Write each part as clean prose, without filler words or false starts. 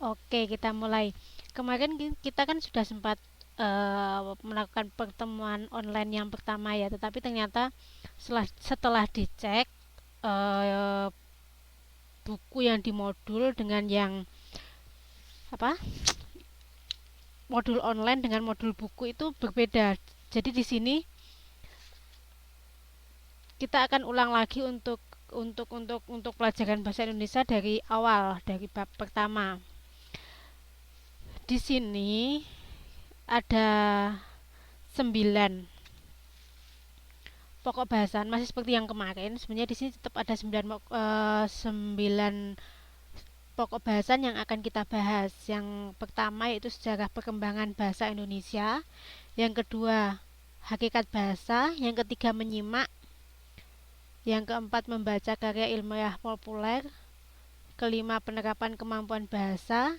Oke, kita mulai. Kemarin kita kan sudah sempat melakukan pertemuan online yang pertama ya, tetapi ternyata setelah dicek eh, buku yang dimodul dengan yang apa modul online dengan modul buku itu berbeda. Jadi di sini kita akan ulang lagi untuk pelajaran bahasa Indonesia dari awal, dari bab pertama. Di sini ada 9 pokok bahasan, masih seperti yang kemarin. Sebenarnya di sini tetap ada 9 pokok bahasan yang akan kita bahas. Yang pertama yaitu sejarah perkembangan bahasa Indonesia, yang kedua hakikat bahasa, yang ketiga menyimak, yang keempat membaca karya ilmiah populer, kelima penerapan kemampuan bahasa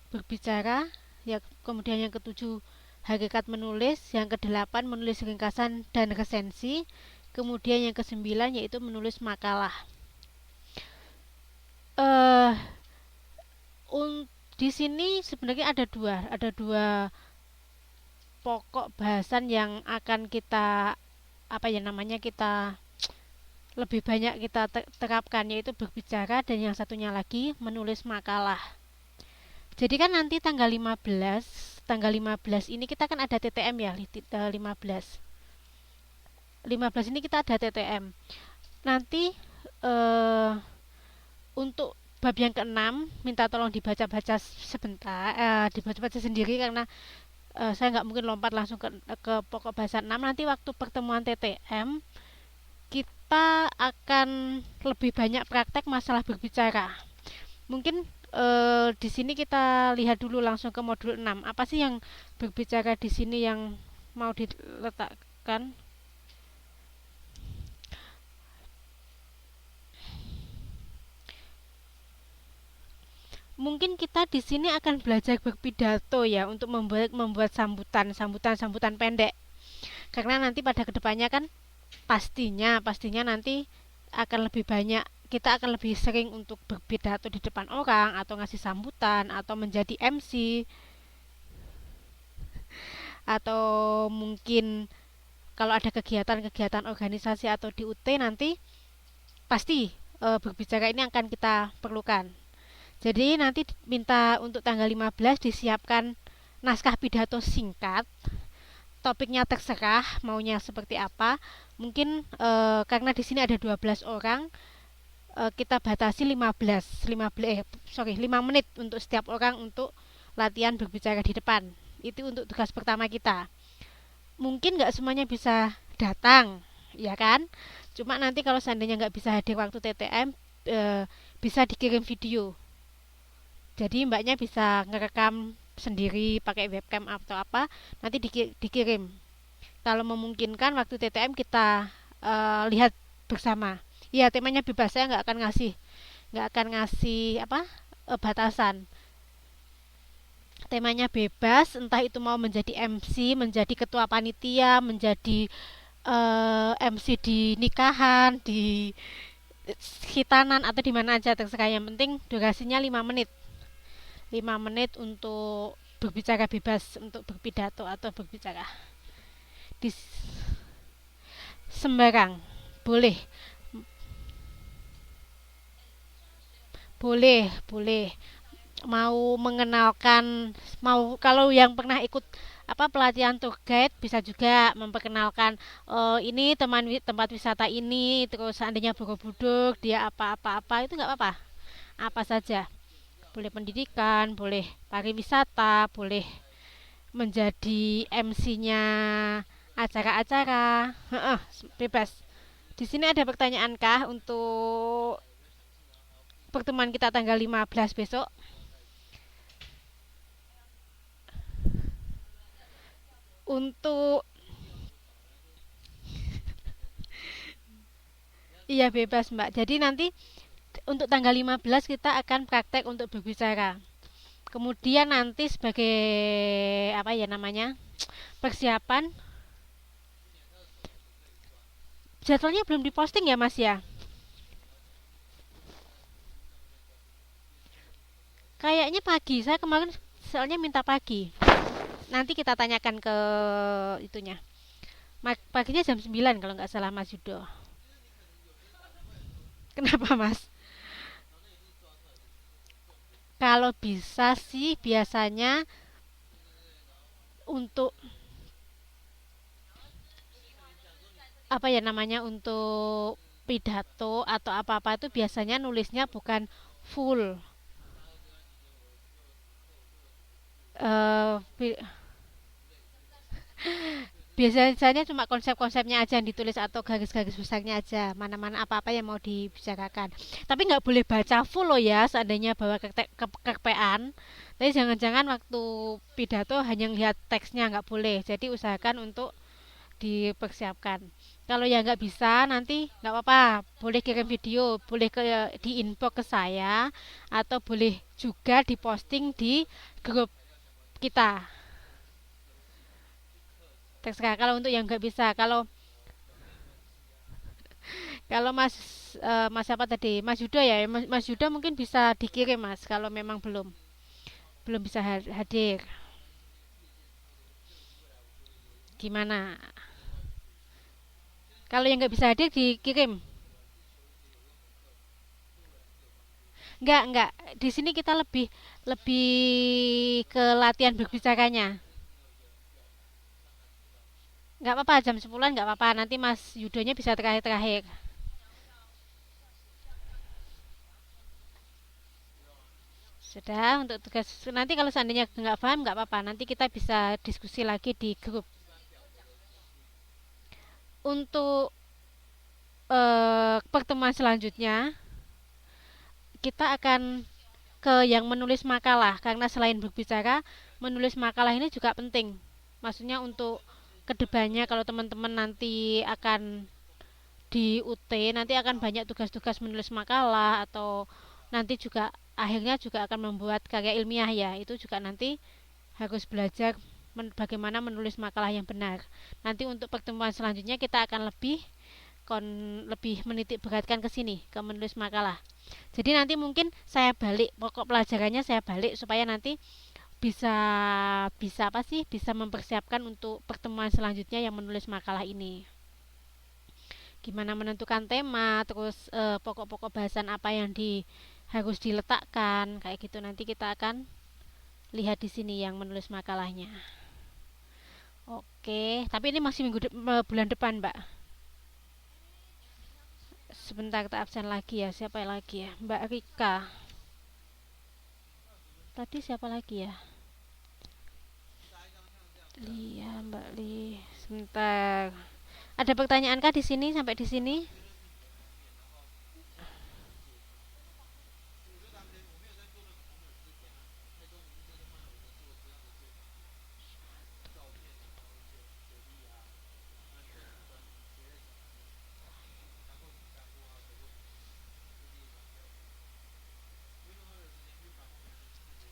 berbicara, ya, kemudian yang ketujuh hakikat menulis, yang kedelapan menulis ringkasan dan resensi, kemudian yang kesembilan yaitu menulis makalah. eh di sini sebenarnya ada dua pokok bahasan yang akan kita apa ya namanya kita lebih banyak kita terapkan, yaitu berbicara dan yang satunya lagi menulis makalah. Jadi kan nanti tanggal 15 ini kita kan ada TTM ya, 15 ini kita ada TTM. Nanti eh untuk bab yang keenam minta tolong dibaca-baca sebentar, dibaca-baca sendiri karena saya nggak mungkin lompat langsung ke pokok bahasa 6. Nanti waktu pertemuan TTM kita akan lebih banyak praktek masalah berbicara. Mungkin di sini kita lihat dulu langsung ke modul 6. Apa sih yang berbicara di sini yang mau diletakkan? Mungkin kita di sini akan belajar berpidato ya, untuk membuat sambutan pendek. Karena nanti pada kedepannya kan pastinya nanti akan lebih banyak, kita akan lebih sering untuk berpidato di depan orang atau ngasih sambutan atau menjadi MC, atau mungkin kalau ada kegiatan-kegiatan organisasi atau di UT nanti pasti berbicara ini akan kita perlukan. Jadi nanti minta untuk tanggal 15 disiapkan naskah pidato singkat, topiknya terserah maunya seperti apa. Mungkin karena di sini ada 12 orang, kita batasi 5 menit untuk setiap orang untuk latihan berbicara di depan. Itu untuk tugas pertama kita. Mungkin nggak semuanya bisa datang, ya kan? Cuma nanti kalau seandainya nggak bisa hadir waktu TTM, bisa dikirim video. Jadi mbaknya bisa ngerekam sendiri pakai webcam atau apa, nanti dikirim. Kalau memungkinkan waktu TTM kita lihat bersama. Ya, temanya bebas, saya nggak akan ngasih apa batasan. Temanya bebas, entah itu mau menjadi MC, menjadi ketua panitia, menjadi MC di nikahan, di khitanan, atau di mana aja terserah. Yang penting durasinya 5 menit. 5 menit untuk berbicara bebas, untuk berpidato atau berbicara di sembarang. Boleh, boleh. Mau mengenalkan, mau kalau yang pernah ikut pelatihan tour guide bisa juga memperkenalkan, ini tempat wisata ini, terus seandainya Borobudur dia apa-apa itu nggak apa-apa, apa saja. Boleh pendidikan, boleh pariwisata, boleh menjadi MC-nya acara-acara. Bebas. Di sini ada pertanyaan kah untuk pertemuan kita tanggal 15 besok? Untuk iya, bebas Mbak. Jadi nanti untuk tanggal 15 kita akan praktek untuk berbicara. Kemudian nanti sebagai apa ya namanya? Persiapan, jadwalnya belum diposting ya, Mas ya? Kayaknya pagi. Saya kemarin soalnya minta pagi. Nanti kita tanyakan ke itunya. Paginya jam 9 kalau nggak salah Mas Yudo. Kenapa Mas? Kalau bisa sih biasanya untuk apa ya namanya untuk pidato atau apa-apa itu biasanya nulisnya bukan full eh biasanya cuma konsep-konsepnya aja yang ditulis atau garis-garis besarnya aja mana-mana apa-apa yang mau dibicarakan tapi nggak boleh baca full loh ya seandainya bawa kekepean tapi jangan-jangan waktu pidato hanya lihat teksnya nggak boleh jadi usahakan untuk dipersiapkan kalau ya nggak bisa nanti nggak apa-apa boleh kirim video boleh di inbox ke saya atau boleh juga diposting di grup kita terserah kalau untuk yang nggak bisa kalau mas siapa tadi Mas Yuda ya Mas Yuda mungkin bisa dikirim mas kalau memang belum belum bisa hadir gimana kalau yang nggak bisa hadir dikirim nggak di sini kita lebih lebih ke latihan berbicaranya nggak apa-apa jam 10 nggak apa-apa nanti Mas Yudonya bisa terakhir-terakhir sudah untuk tugas nanti kalau seandainya nggak paham nggak apa-apa nanti kita bisa diskusi lagi di grup untuk pertemuan selanjutnya kita akan ke yang menulis makalah karena selain berbicara menulis makalah ini juga penting maksudnya untuk kedepannya kalau teman-teman nanti akan di UT nanti akan banyak tugas-tugas menulis makalah atau nanti juga akhirnya juga akan membuat karya ilmiah ya itu juga nanti harus belajar bagaimana menulis makalah yang benar nanti untuk pertemuan selanjutnya kita akan lebih menitik beratkan ke sini ke menulis makalah jadi nanti mungkin saya balik pokok pelajarannya saya balik supaya nanti bisa bisa apa sih bisa mempersiapkan untuk pertemuan selanjutnya yang menulis makalah ini gimana menentukan tema terus pokok-pokok bahasan apa yang harus diletakkan kayak gitu nanti kita akan lihat di sini yang menulis makalahnya oke tapi ini masih bulan depan mbak sebentar kita absen lagi ya siapa lagi ya Mbak Rika tadi siapa lagi ya Lia Mbak Li sebentar ada pertanyaan kah di sini sampai di sini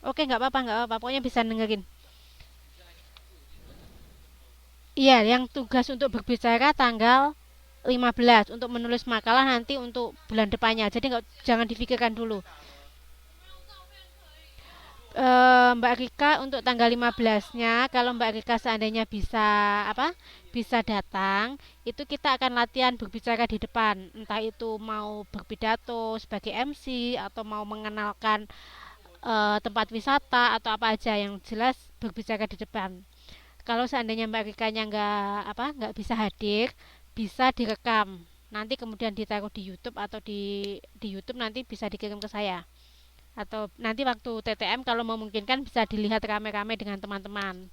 oke nggak apa-apa pokoknya bisa dengerin iya yang tugas untuk berbicara tanggal 15 untuk menulis makalah nanti untuk bulan depannya jadi jangan difikirkan dulu Mbak Rika untuk tanggal 15-nya kalau Mbak Rika seandainya bisa apa bisa datang itu kita akan latihan berbicara di depan entah itu mau berpidato sebagai MC atau mau mengenalkan tempat wisata atau apa aja yang jelas berbicara di depan kalau seandainya Mbak Rikanya nggak bisa hadir bisa direkam nanti kemudian ditaruh di YouTube atau di YouTube nanti bisa dikirim ke saya atau nanti waktu TTM kalau memungkinkan bisa dilihat rame-rame dengan teman-teman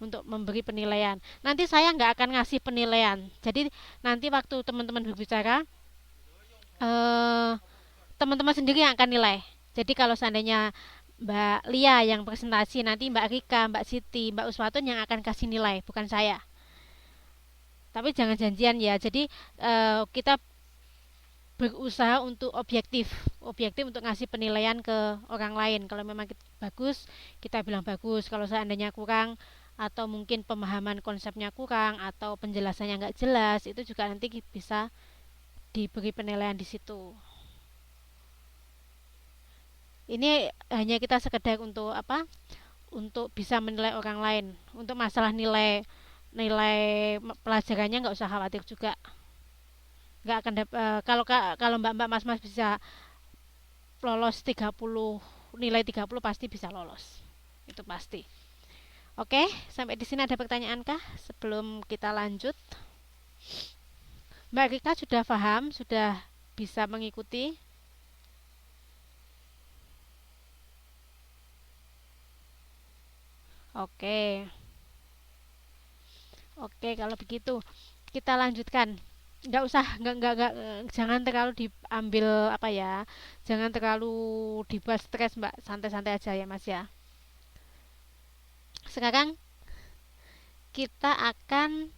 untuk memberi penilaian nanti saya nggak akan ngasih penilaian jadi nanti waktu teman-teman berbicara eh, teman-teman sendiri yang akan nilai jadi kalau seandainya Mbak Lia yang presentasi nanti Mbak Rika, Mbak Siti, Mbak Uswatun yang akan kasih nilai bukan saya tapi jangan janjian ya jadi kita berusaha untuk objektif untuk ngasih penilaian ke orang lain kalau memang bagus kita bilang bagus kalau seandainya kurang atau mungkin pemahaman konsepnya kurang atau penjelasannya nggak jelas itu juga nanti bisa diberi penilaian di situ Ini hanya kita sekedar untuk apa? Untuk bisa menilai orang lain. Untuk masalah nilai nilai pelajarannya nggak usah khawatir juga. Nggak akan kalau mbak-mbak mas-mas bisa lolos 30, nilai 30 pasti bisa lolos. Itu pasti. Oke, sampai di sini ada pertanyaan kah sebelum kita lanjut? Mbak Rika sudah paham, sudah bisa mengikuti? Oke. Oke, kalau begitu kita lanjutkan. Nggak usah, nggak, jangan terlalu diambil apa ya, jangan terlalu dibuat stres mbak, santai-santai aja ya mas ya. Sekarang kita akan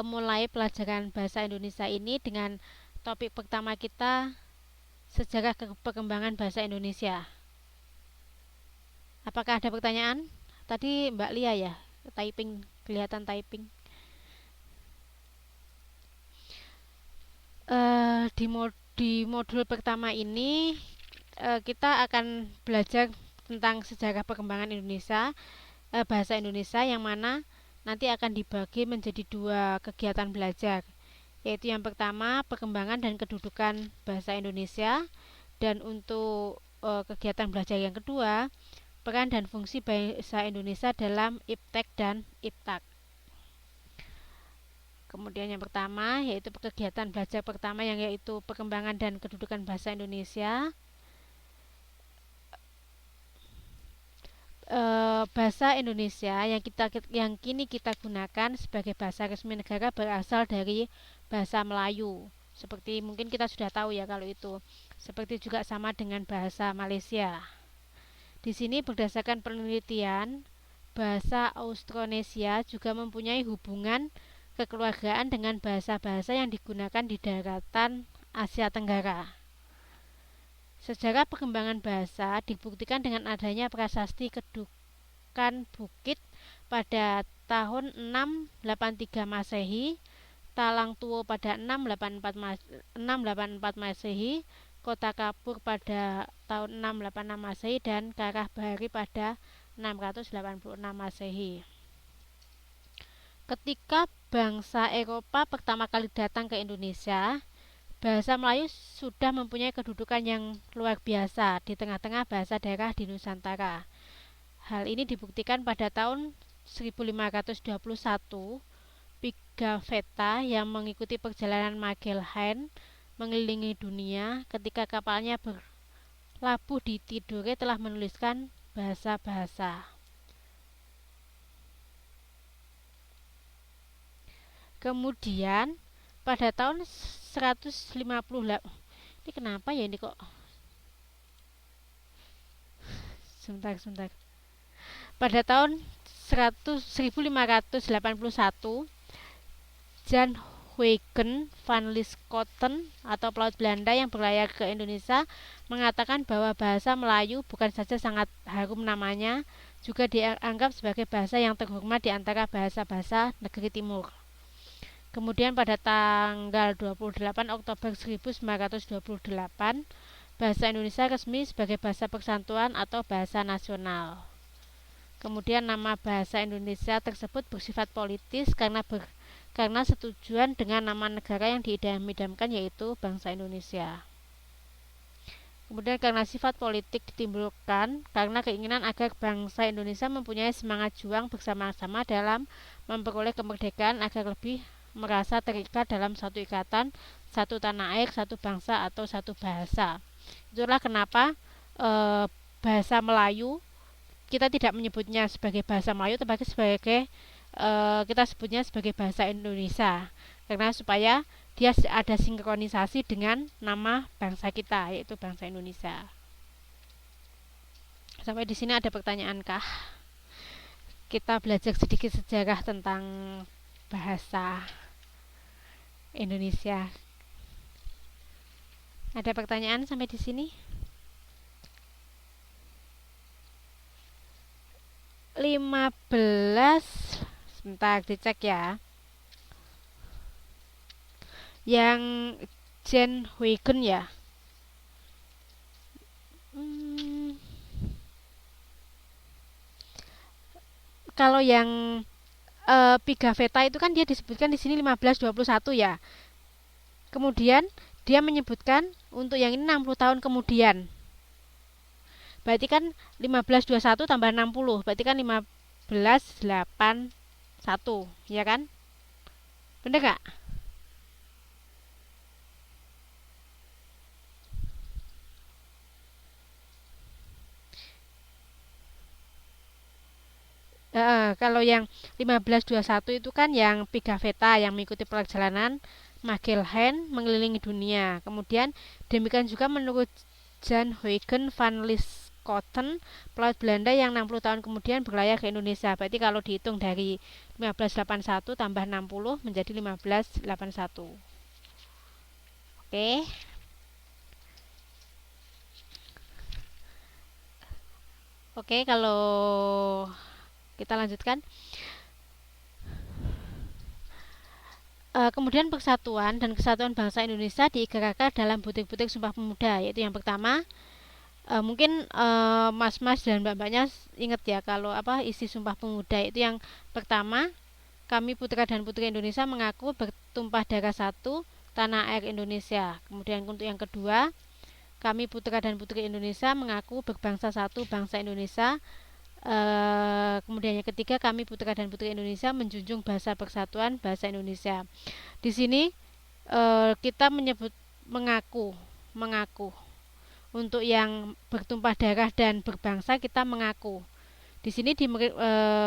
mulai pelajaran bahasa Indonesia ini dengan topik pertama kita, sejarah perkembangan bahasa Indonesia. Apakah ada pertanyaan? Tadi Mbak Lia ya, typing, kelihatan typing. Di modul pertama ini kita akan belajar tentang sejarah perkembangan Indonesia, bahasa Indonesia, yang mana nanti akan dibagi menjadi dua kegiatan belajar, yaitu yang pertama perkembangan dan kedudukan bahasa Indonesia, dan untuk kegiatan belajar yang kedua peran dan fungsi bahasa Indonesia dalam IPTEK dan IPTAK. Kemudian yang pertama yaitu kegiatan belajar pertama yang yaitu perkembangan dan kedudukan bahasa Indonesia. Bahasa Indonesia yang kini kita gunakan sebagai bahasa resmi negara berasal dari bahasa Melayu. Seperti mungkin kita sudah tahu ya kalau itu. Seperti juga sama dengan bahasa Malaysia. Di sini berdasarkan penelitian, bahasa Austronesia juga mempunyai hubungan kekeluargaan dengan bahasa-bahasa yang digunakan di daratan Asia Tenggara. Sejarah perkembangan bahasa dibuktikan dengan adanya prasasti Kedukan Bukit pada tahun 683 Masehi, Talang Tuo pada 684 Masehi, Kota Kapur pada tahun 686 Masehi, dan Karah Bahari pada 686 Masehi. Ketika bangsa Eropa pertama kali datang ke Indonesia, bahasa Melayu sudah mempunyai kedudukan yang luar biasa di tengah-tengah bahasa daerah di Nusantara. Hal ini dibuktikan pada tahun 1521, Pigafetta yang mengikuti perjalanan Magellan mengelilingi dunia ketika kapalnya berlabuh di Tidore telah menuliskan bahasa-bahasa. Kemudian pada tahun 150, ini kenapa ya ini kok sebentar. Pada tahun 1581, Jan Huygens van Lieshoten atau pelaut Belanda yang berlayar ke Indonesia mengatakan bahwa bahasa Melayu bukan saja sangat harum namanya, juga dianggap sebagai bahasa yang terhormat di antara bahasa-bahasa negeri timur. Kemudian pada tanggal 28 Oktober 1928, bahasa Indonesia resmi sebagai bahasa persatuan atau bahasa nasional. Kemudian nama bahasa Indonesia tersebut bersifat politis karena setujuan dengan nama negara yang diidam-idamkan, yaitu bangsa Indonesia. Kemudian karena sifat politik ditimbulkan karena keinginan agar bangsa Indonesia mempunyai semangat juang bersama-sama dalam memperoleh kemerdekaan agar lebih merasa terikat dalam satu ikatan, satu tanah air, satu bangsa atau satu bahasa. Itulah kenapa bahasa Melayu kita tidak menyebutnya sebagai bahasa Melayu, tetapi kita sebutnya sebagai bahasa Indonesia, karena supaya dia ada sinkronisasi dengan nama bangsa kita, yaitu bangsa Indonesia. Sampai di sini ada pertanyaan kah? Kita belajar sedikit sejarah tentang bahasa Indonesia. Ada pertanyaan sampai di sini? 15. Sebentar dicek ya. Yang Jan Huygens ya. kalau yang Pigafetta itu kan dia disebutkan di sini 1521 ya. Kemudian dia menyebutkan untuk yang ini 60 tahun kemudian. Berarti kan 1521 tambah 60, berarti kan 1581, ya kan? Bener gak? Kalau yang 1521 itu kan yang Pigafetta yang mengikuti perjalanan Magellan mengelilingi dunia. Kemudian demikian juga menurut Jan Huygens van Lieshouten, pelaut Belanda yang 60 tahun kemudian berlayar ke Indonesia. Berarti kalau dihitung dari 1581 tambah 60 menjadi 1581. Oke. Oke, kalau kita lanjutkan. Kemudian persatuan dan kesatuan bangsa Indonesia diikrarkan dalam butir-butir Sumpah Pemuda, yaitu yang pertama, mungkin mas-mas dan mbak-mbaknya ingat ya kalau apa isi Sumpah Pemuda itu yang pertama, kami putra dan putri Indonesia mengaku bertumpah darah satu tanah air Indonesia. Kemudian untuk yang kedua, kami putra dan putri Indonesia mengaku berbangsa satu bangsa Indonesia. Kemudian yang ketiga, kami putra dan putri Indonesia menjunjung bahasa persatuan bahasa Indonesia. Di sini kita menyebut mengaku. Untuk yang bertumpah darah dan berbangsa kita mengaku. Di sini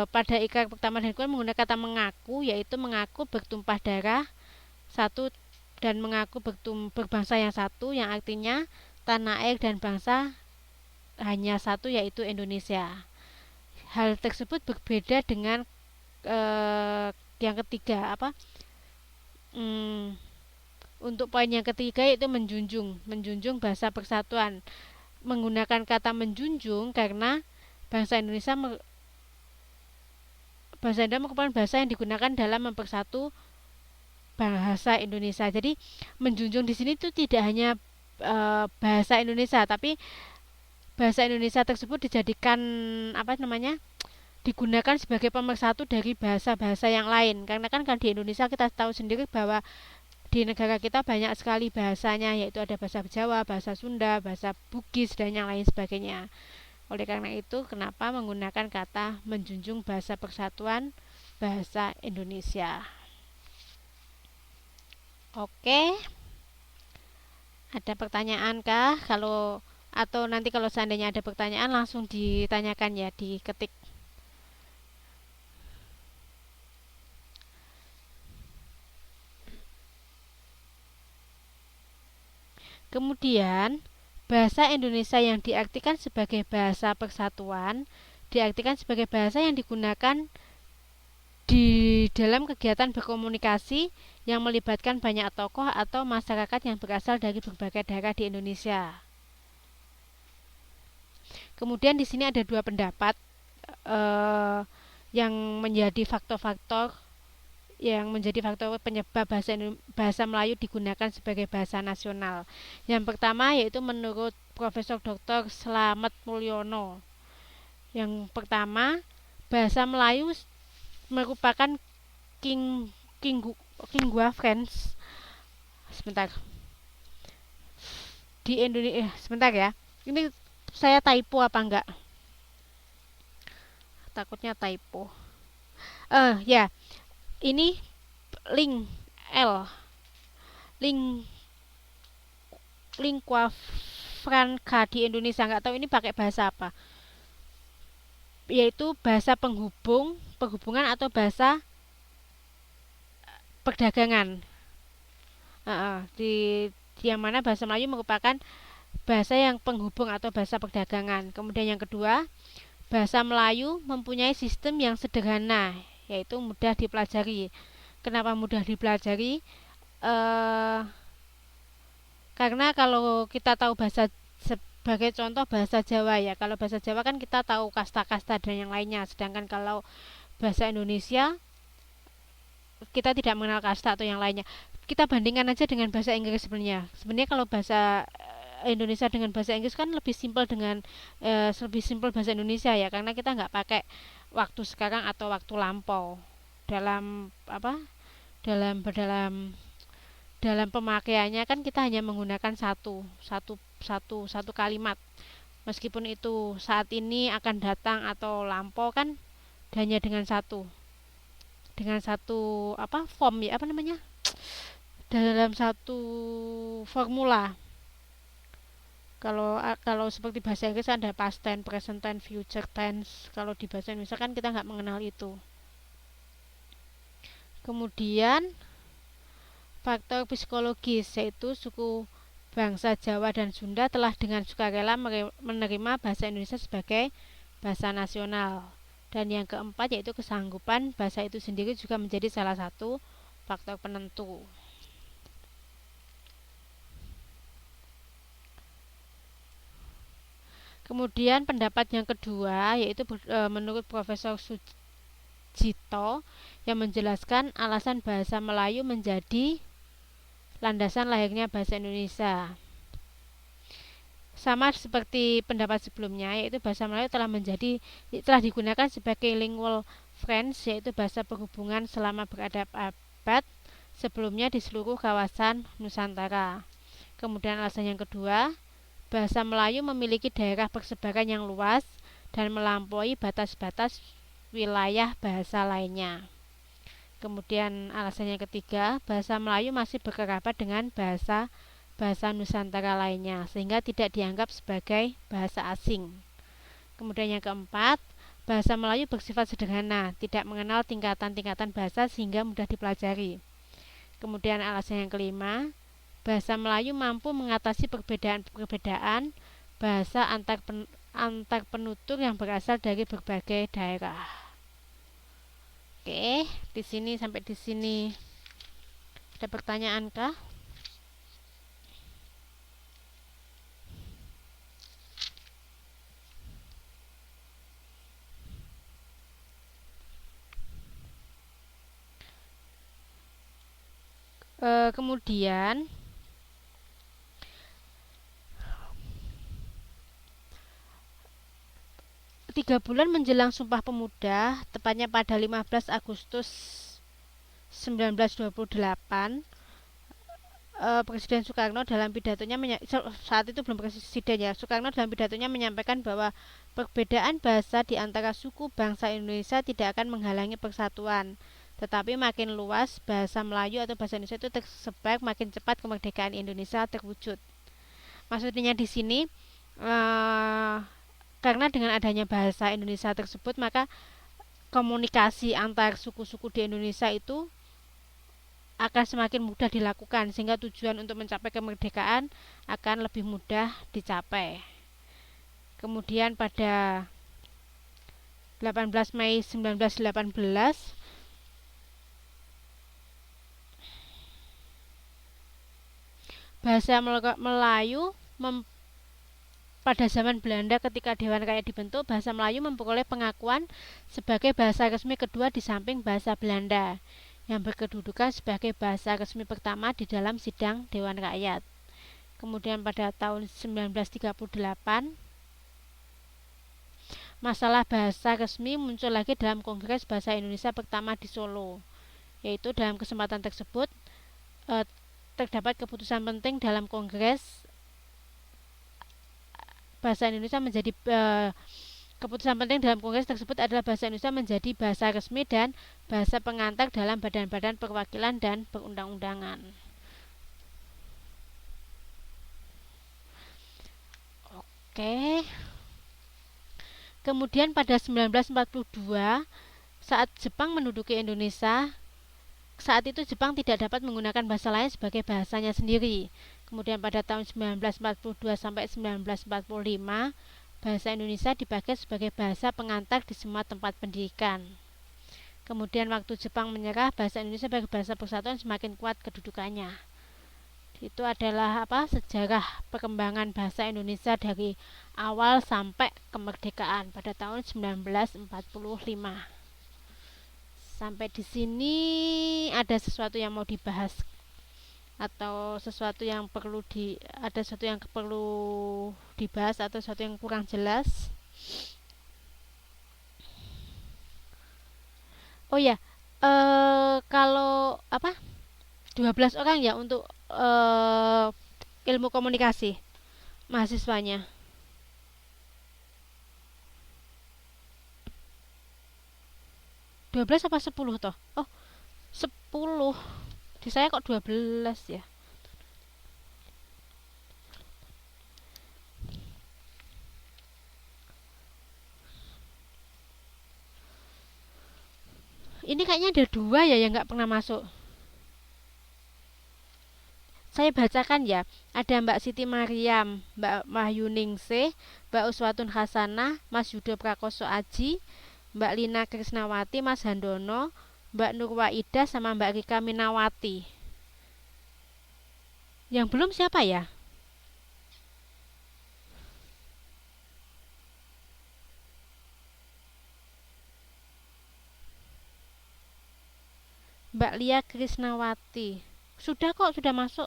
pada ikrar pertama dan kedua menggunakan kata mengaku, yaitu mengaku bertumpah darah satu dan mengaku berbangsa yang satu, yang artinya tanah air dan bangsa hanya satu, yaitu Indonesia. Hal tersebut berbeda dengan yang ketiga apa? Untuk poin yang ketiga yaitu menjunjung bahasa persatuan. Menggunakan kata menjunjung karena bangsa Indonesia merupakan bahasa yang digunakan dalam mempersatu bahasa Indonesia. Jadi menjunjung di sini itu tidak hanya bahasa Indonesia, tapi bahasa Indonesia tersebut dijadikan digunakan sebagai pemersatu dari bahasa-bahasa yang lain. Karena kan di Indonesia kita tahu sendiri bahwa di negara kita banyak sekali bahasanya, yaitu ada bahasa Jawa, bahasa Sunda, bahasa Bugis dan yang lain sebagainya. Oleh karena itu, kenapa menggunakan kata menjunjung bahasa persatuan bahasa Indonesia? Oke. Ada pertanyaan kah? Atau nanti kalau seandainya ada pertanyaan langsung ditanyakan ya, diketik. Kemudian bahasa Indonesia yang diartikan sebagai bahasa persatuan diartikan sebagai bahasa yang digunakan di dalam kegiatan berkomunikasi yang melibatkan banyak tokoh atau masyarakat yang berasal dari berbagai daerah di Indonesia. Kemudian di sini ada dua pendapat yang menjadi faktor penyebab bahasa Melayu digunakan sebagai bahasa nasional. Yang pertama yaitu menurut Profesor Dr. Slamet Mulyono. Yang pertama, bahasa Melayu merupakan lingua franca. Sebentar. Di Indonesia, sebentar ya. Ini saya typo apa enggak? Takutnya typo. Ya. Ini lingua franca di Indonesia, nggak tahu ini pakai bahasa apa, yaitu bahasa penghubungan atau bahasa perdagangan. Yang mana bahasa Melayu merupakan bahasa yang penghubung atau bahasa perdagangan. Kemudian yang kedua, bahasa Melayu mempunyai sistem yang sederhana, yaitu mudah dipelajari. Kenapa mudah dipelajari? Karena kalau kita tahu bahasa, sebagai contoh bahasa Jawa ya, kalau bahasa Jawa kan kita tahu kasta-kasta dan yang lainnya, sedangkan kalau bahasa Indonesia kita tidak mengenal kasta atau yang lainnya. Kita bandingkan aja dengan bahasa Inggris sebenarnya. Sebenarnya kalau bahasa Indonesia dengan bahasa Inggris kan lebih simpel bahasa Indonesia ya, karena kita nggak pakai waktu sekarang atau waktu lampau dalam dalam dalam pemakaiannya. Kan kita hanya menggunakan satu kalimat, meskipun itu saat ini, akan datang, atau lampau, kan hanya dengan satu form ya, dalam satu formula. Kalau seperti bahasa Inggris ada past tense, present tense, future tense. Kalau di bahasa Indonesia kan kita nggak mengenal itu. Kemudian faktor psikologis, yaitu suku bangsa Jawa dan Sunda telah dengan sukarela menerima bahasa Indonesia sebagai bahasa nasional. Dan yang keempat yaitu kesanggupan bahasa itu sendiri juga menjadi salah satu faktor penentu. Kemudian pendapat yang kedua yaitu menurut Profesor Sujito, yang menjelaskan alasan bahasa Melayu menjadi landasan lahirnya bahasa Indonesia. Sama seperti pendapat sebelumnya, yaitu bahasa Melayu telah digunakan sebagai lingual French, yaitu bahasa perhubungan selama berabad-abad sebelumnya di seluruh kawasan Nusantara. Kemudian alasan yang kedua, bahasa Melayu memiliki daerah persebaran yang luas dan melampaui batas-batas wilayah bahasa lainnya. Kemudian alasan yang ketiga, bahasa Melayu masih berkerabat dengan bahasa Nusantara lainnya, sehingga tidak dianggap sebagai bahasa asing. Kemudian yang keempat, bahasa Melayu bersifat sederhana, tidak mengenal tingkatan-tingkatan bahasa sehingga mudah dipelajari. Kemudian alasan yang kelima, bahasa Melayu mampu mengatasi perbedaan-perbedaan bahasa antar penutur yang berasal dari berbagai daerah. Oke, sampai di sini. Ada pertanyaan kah? Kemudian 3 bulan menjelang Sumpah Pemuda, tepatnya pada 15 Agustus 1928, Presiden Soekarno dalam pidatonya saat itu belum presiden ya, Soekarno dalam pidatonya menyampaikan bahwa perbedaan bahasa di antara suku bangsa Indonesia tidak akan menghalangi persatuan, tetapi makin luas bahasa Melayu atau bahasa Indonesia itu tersebar, makin cepat kemerdekaan Indonesia terwujud. Maksudnya di sini karena dengan adanya bahasa Indonesia tersebut, maka komunikasi antar suku-suku di Indonesia itu akan semakin mudah dilakukan, sehingga tujuan untuk mencapai kemerdekaan akan lebih mudah dicapai. Kemudian pada 18 Mei 1918, bahasa Melayu pada zaman Belanda ketika Dewan Rakyat dibentuk, bahasa Melayu memperoleh pengakuan sebagai bahasa resmi kedua di samping bahasa Belanda, yang berkedudukan sebagai bahasa resmi pertama di dalam sidang Dewan Rakyat. Kemudian pada tahun 1938, masalah bahasa resmi muncul lagi dalam Kongres Bahasa Indonesia pertama di Solo, yaitu dalam kesempatan tersebut terdapat keputusan penting dalam Kongres Bahasa Indonesia menjadi keputusan penting dalam kongres tersebut adalah bahasa Indonesia menjadi bahasa resmi dan bahasa pengantar dalam badan-badan perwakilan dan perundang-undangan. Oke. Kemudian pada 1942, saat Jepang menduduki Indonesia, saat itu Jepang tidak dapat menggunakan bahasa lain sebagai bahasanya sendiri. Kemudian pada tahun 1942 sampai 1945, bahasa Indonesia dipakai sebagai bahasa pengantar di semua tempat pendidikan. Kemudian waktu Jepang menyerah, bahasa Indonesia sebagai bahasa persatuan semakin kuat kedudukannya. Itu adalah sejarah perkembangan bahasa Indonesia dari awal sampai kemerdekaan pada tahun 1945. Sampai di sini ada sesuatu yang mau dibahas atau sesuatu yang perlu ada sesuatu yang perlu dibahas atau sesuatu yang kurang jelas. Oh ya, kalau apa? 12 orang ya untuk ilmu komunikasi mahasiswanya. 12 apa 10 toh? Oh, 10. Di saya kok 12 ya. Ini kayaknya ada 2 ya yang nggak pernah masuk. Saya bacakan ya. Ada Mbak Siti Mariam, Mbak Mahyuningsih, Mbak Uswatun Hasanah, Mas Yudo Prakoso Aji, Mbak Lina Krisnawati, Mas Handono, Mbak Nurwaida, sama Mbak Rika Minawati. Yang belum siapa ya? Mbak Lia Krisnawati. Sudah kok, sudah masuk.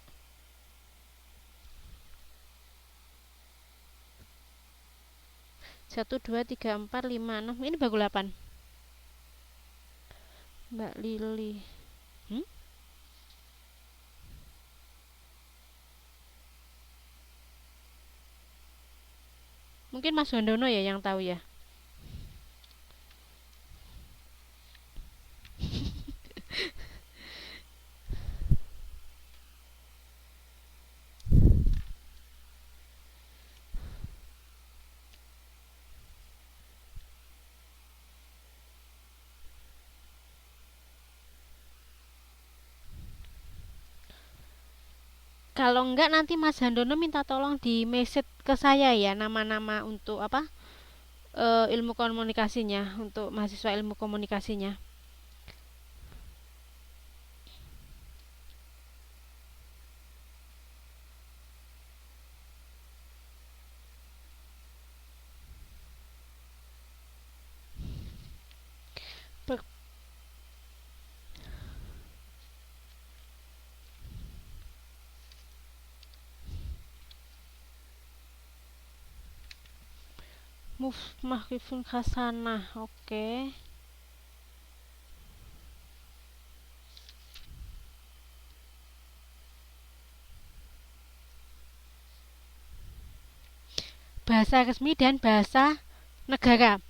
Satu, dua, tiga, empat, lima, enam. Ini baru 8. Mbak Lili. Hmm? Mungkin Mas Handono ya yang tahu ya. Kalau enggak nanti Mas Handono minta tolong di message ke saya ya nama-nama untuk apa? Ilmu komunikasinya untuk mahasiswa ilmu komunikasinya. Per- Mahfifun Hasanah. Oke. Bahasa resmi dan bahasa negara.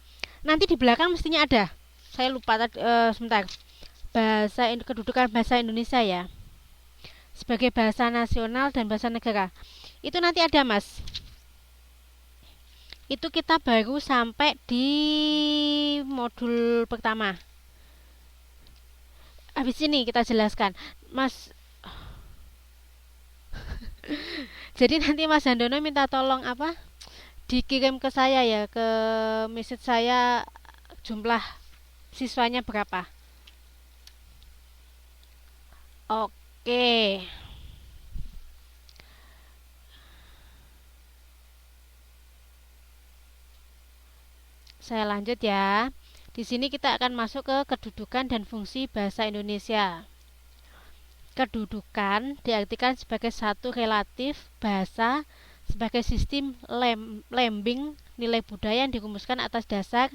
Nanti di belakang mestinya ada. Saya lupa tadi sebentar. Kedudukan bahasa Indonesia ya. Sebagai bahasa nasional dan bahasa negara. Itu nanti ada, Mas. Itu kita baru sampai di modul pertama. Habis ini kita jelaskan. Mas Jadi nanti Mas Handono minta tolong apa? Dikirim ke saya ya, ke message saya jumlah siswanya berapa. Oke. Saya lanjut ya. Di sini kita akan masuk ke kedudukan dan fungsi bahasa Indonesia. Kedudukan diartikan sebagai satu relatif bahasa sebagai sistem lembing nilai budaya yang dirumuskan atas dasar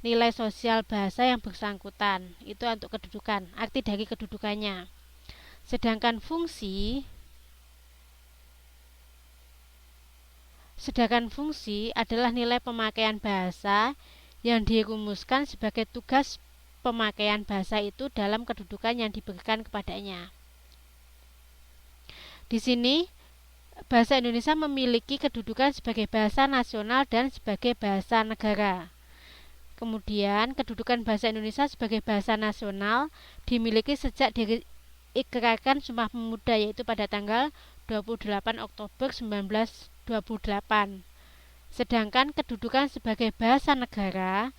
nilai sosial bahasa yang bersangkutan. Itu untuk kedudukan, arti dari kedudukannya. Sedangkan fungsi adalah nilai pemakaian bahasa yang dirumuskan sebagai tugas pemakaian bahasa itu dalam kedudukan yang diberikan kepadanya. Di sini bahasa Indonesia memiliki kedudukan sebagai bahasa nasional dan sebagai bahasa negara. Kemudian, kedudukan bahasa Indonesia sebagai bahasa nasional dimiliki sejak diikrarkan Sumpah Pemuda, yaitu pada tanggal 28 Oktober 1928. Sedangkan kedudukan sebagai bahasa negara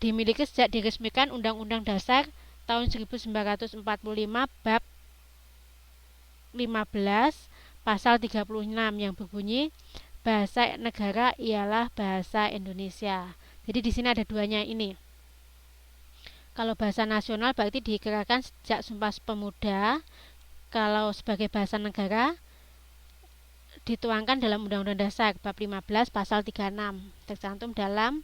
dimiliki sejak diresmikan Undang-Undang Dasar tahun 1945 bab 15 pasal 36 yang berbunyi bahasa negara ialah bahasa Indonesia. Jadi di sini ada duanya ini. Kalau bahasa nasional berarti diikrarkan sejak Sumpah Pemuda kalau sebagai bahasa negara dituangkan dalam Undang-Undang Dasar bab 15 pasal 36 tercantum dalam